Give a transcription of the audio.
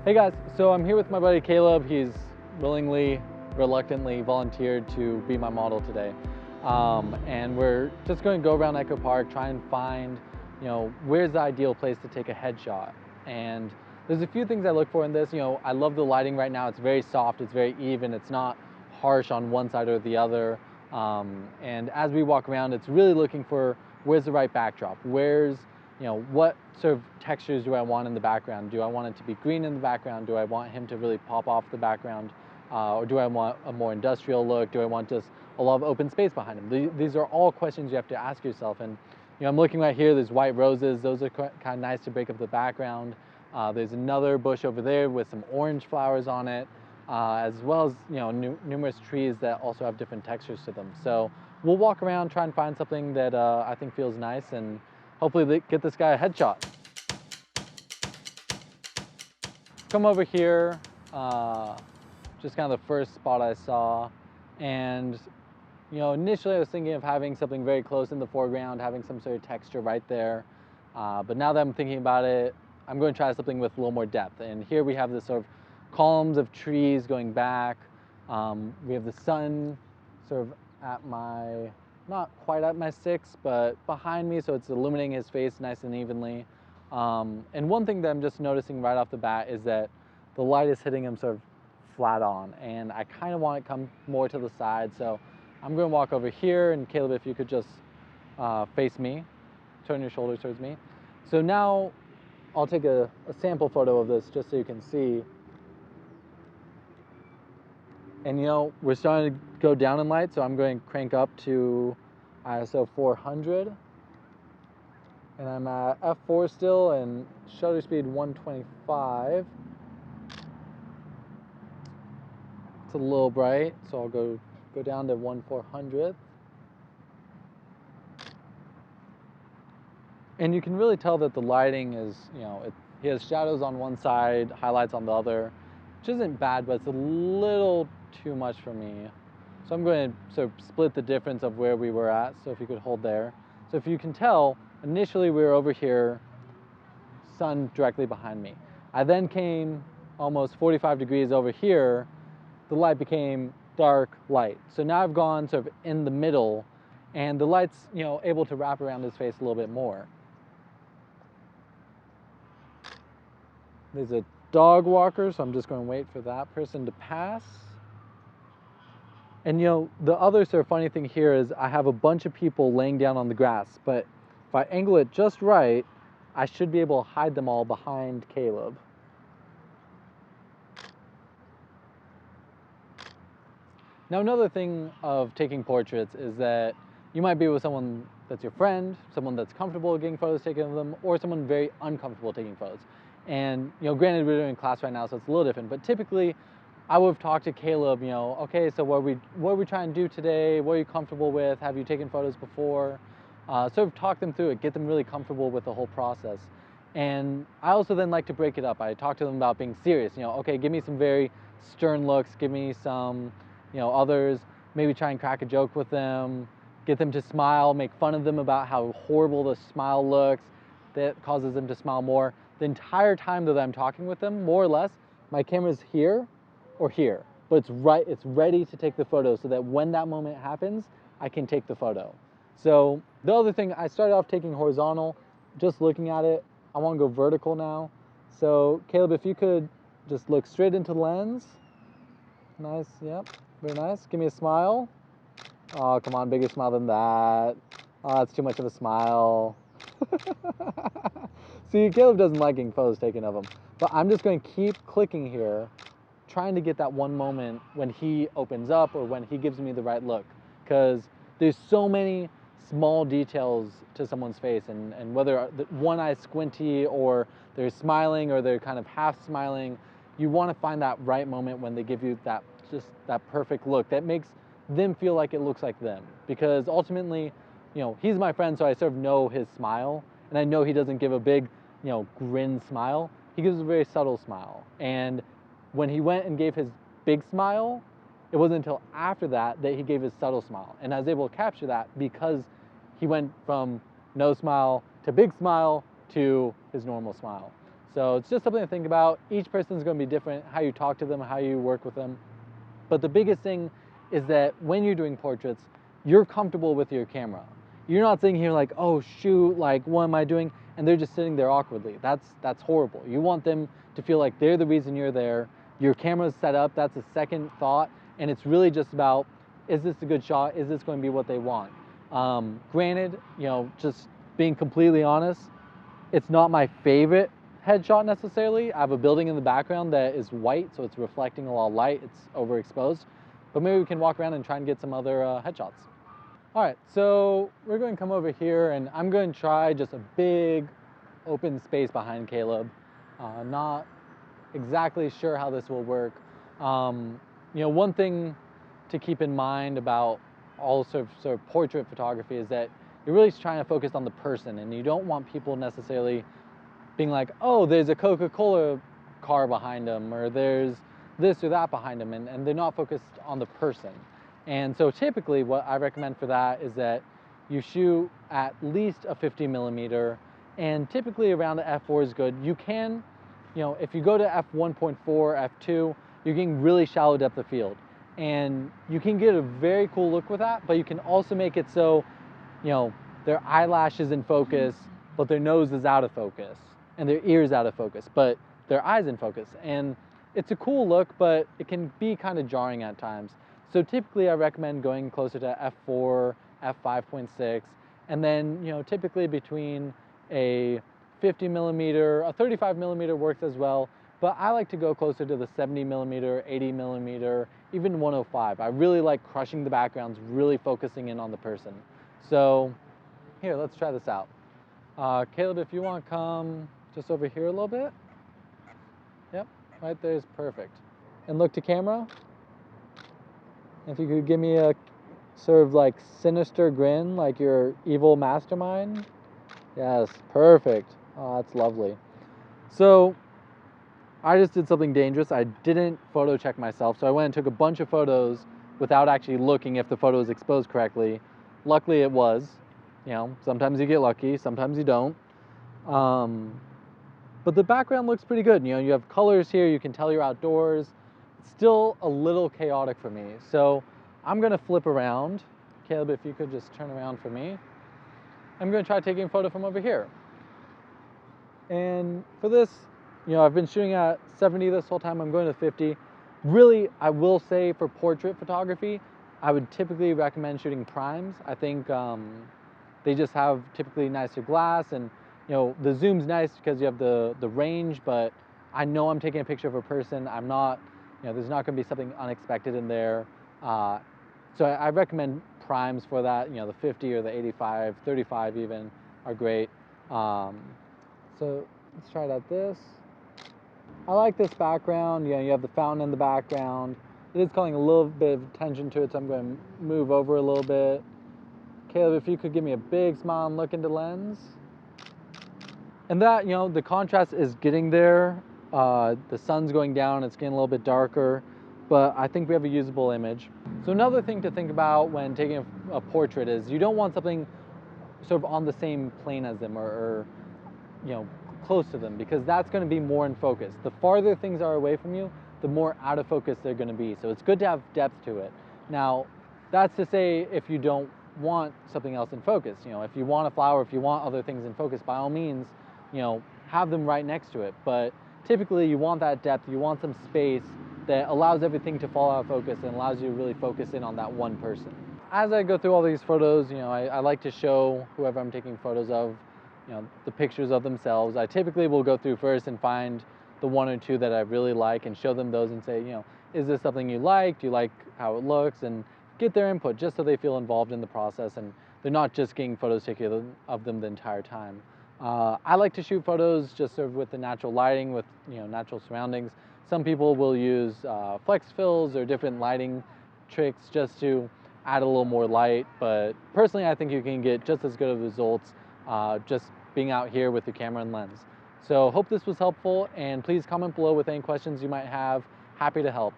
Hey guys, so I'm here with my buddy Caleb. He's willingly, reluctantly volunteered to be my model today. And we're just going to go around Echo Park, try and find, where's the ideal place to take a headshot. And there's a few things I look for in this. I love the lighting right now. It's very soft, it's very even, it's not harsh on one side or the other. And as we walk around, it's really looking for where's the right backdrop, what sort of textures do I want in the background? Do I want it to be green in the background? Do I want him to really pop off the background? Or do I want a more industrial look? Do I want just a lot of open space behind him? These are all questions you have to ask yourself. And I'm looking right here, there's white roses. Those are kind of nice to break up the background. There's another bush over there with some orange flowers on it, as well as numerous trees that also have different textures to them. So we'll walk around, try and find something that I think feels nice, and hopefully get this guy a headshot. Come over here, just kind of the first spot I saw, and initially I was thinking of having something very close in the foreground, having some sort of texture right there, but now that I'm thinking about it, I'm going to try something with a little more depth. And here we have this sort of columns of trees going back. We have the sun sort of at my, not quite at my 6, but behind me, so it's illuminating his face nice and evenly. And one thing that I'm just noticing right off the bat is that the light is hitting him sort of flat on, and I kind of want it to come more to the side. So I'm going to walk over here, and Caleb, if you could just face me, turn your shoulders towards me. So now I'll take a sample photo of this just so you can see. And we're starting to go down in light, so I'm going to crank up to ISO 400. And I'm at f4 still, and shutter speed 125. It's a little bright, so I'll go down to 1/400th. And you can really tell that the lighting is, he has shadows on one side, highlights on the other, which isn't bad, but it's a little too much for me. So I'm going to sort of split the difference of where we were at. So if you could hold there. So if you can tell, initially we were over here, sun directly behind me. I then came almost 45 degrees over here, the light became dark light. So now I've gone sort of in the middle, and the light's able to wrap around his face a little bit more. There's a dog walker, so I'm just going to wait for that person to pass. And the other sort of funny thing here is I have a bunch of people laying down on the grass, but if I angle it just right, I should be able to hide them all behind Caleb. Now another thing of taking portraits is that you might be with someone that's your friend, someone that's comfortable getting photos taken of them, or someone very uncomfortable taking photos. And granted we're doing class right now, so it's a little different, but typically I would have talked to Caleb, okay, so what are we trying to do today? What are you comfortable with? Have you taken photos before? Sort of talk them through it, get them really comfortable with the whole process. And I also then like to break it up. I talk to them about being serious, okay, give me some very stern looks, give me some, others, maybe try and crack a joke with them, get them to smile, make fun of them about how horrible the smile looks, that causes them to smile more. The entire time that I'm talking with them, more or less, my camera's here or here, but it's ready to take the photo so that when that moment happens, I can take the photo. So the other thing, I started off taking horizontal, just looking at it. I want to go vertical now. So Caleb, if you could just look straight into the lens. Nice, yep, very nice. Give me a smile. Oh, come on, bigger smile than that. Oh, that's too much of a smile. See, Caleb doesn't like getting photos taken of him, but I'm just going to keep clicking here, trying to get that one moment when he opens up or when he gives me the right look, because there's so many small details to someone's face, and whether one eye's squinty or they're smiling or they're kind of half smiling, you want to find that right moment when they give you that perfect look that makes them feel like it looks like them. Because ultimately, he's my friend, so I sort of know his smile, and I know he doesn't give a big, grin smile. He gives a very subtle smile. And when he went and gave his big smile, it wasn't until after that he gave his subtle smile. And I was able to capture that because he went from no smile to big smile to his normal smile. So it's just something to think about. Each person's going to be different, how you talk to them, how you work with them. But the biggest thing is that when you're doing portraits, you're comfortable with your camera. You're not sitting here like, oh shoot, like what am I doing? And they're just sitting there awkwardly. That's horrible. You want them to feel like they're the reason you're there. Your camera's set up, that's a second thought, and it's really just about, is this a good shot? Is this going to be what they want? Granted, just being completely honest, it's not my favorite headshot necessarily. I have a building in the background that is white, so it's reflecting a lot of light. It's overexposed. But maybe we can walk around and try and get some other headshots. All right, so we're going to come over here and I'm going to try just a big open space behind Caleb. Not exactly sure how this will work. One thing to keep in mind about all sort of portrait photography is that you're really trying to focus on the person, and you don't want people necessarily being like, oh, there's a Coca-Cola car behind them, or there's this or that behind them, and they're not focused on the person. And so typically what I recommend for that is that you shoot at least a 50 millimeter, and typically around the f4 is good. You can, if you go to f1.4, f2, you're getting really shallow depth of field. And you can get a very cool look with that, but you can also make it so, their eyelash is in focus, but their nose is out of focus, and their ears out of focus, but their eyes in focus. And it's a cool look, but it can be kind of jarring at times. So typically I recommend going closer to f4, f5.6, and then typically between a 50 millimeter, a 35 millimeter works as well, but I like to go closer to the 70 millimeter, 80 millimeter, even 105. I really like crushing the backgrounds, really focusing in on the person. So here, let's try this out. Caleb, if you want to come just over here a little bit. Yep, right there is perfect. And look to camera. If you could give me a sort of like sinister grin, like your evil mastermind. Yes, perfect. Oh, that's lovely. So I just did something dangerous. I didn't photo check myself, so I went and took a bunch of photos without actually looking if the photo was exposed correctly. Luckily it was. Sometimes you get lucky, sometimes you don't. But the background looks pretty good. You have colors here, you can tell you're outdoors. It's still a little chaotic for me. So I'm gonna flip around. Caleb, if you could just turn around for me. I'm gonna try taking a photo from over here. And for this, I've been shooting at 70 this whole time. I'm going to 50. Really, I will say for portrait photography, I would typically recommend shooting primes. I think they just have typically nicer glass, and the zoom's nice because you have the range, but I know I'm taking a picture of a person. I'm not, there's not going to be something unexpected in there. So I recommend primes for that. The 50 or the 85, 35 even are great. So let's try it out this. I like this background. You have the fountain in the background. It is calling a little bit of attention to it, so I'm going to move over a little bit. Caleb, if you could give me a big smile and look into lens. And that, the contrast is getting there. The sun's going down, it's getting a little bit darker, but I think we have a usable image. So another thing to think about when taking a portrait is you don't want something sort of on the same plane as them, or close to them, because that's going to be more in focus. The farther things are away from you, the more out of focus they're going to be. So it's good to have depth to it. Now, that's to say if you don't want something else in focus. If you want a flower, if you want other things in focus, by all means, have them right next to it. But typically you want that depth, you want some space that allows everything to fall out of focus and allows you to really focus in on that one person. As I go through all these photos, I like to show whoever I'm taking photos of, the pictures of themselves. I typically will go through first and find the one or two that I really like and show them those and say, is this something you like? Do you like how it looks? And get their input just so they feel involved in the process and they're not just getting photos taken of them the entire time. I like to shoot photos just sort of with the natural lighting, with natural surroundings. Some people will use flex fills or different lighting tricks just to add a little more light, but personally I think you can get just as good of results just being out here with your camera and lens. So hope this was helpful, and please comment below with any questions you might have. Happy to help.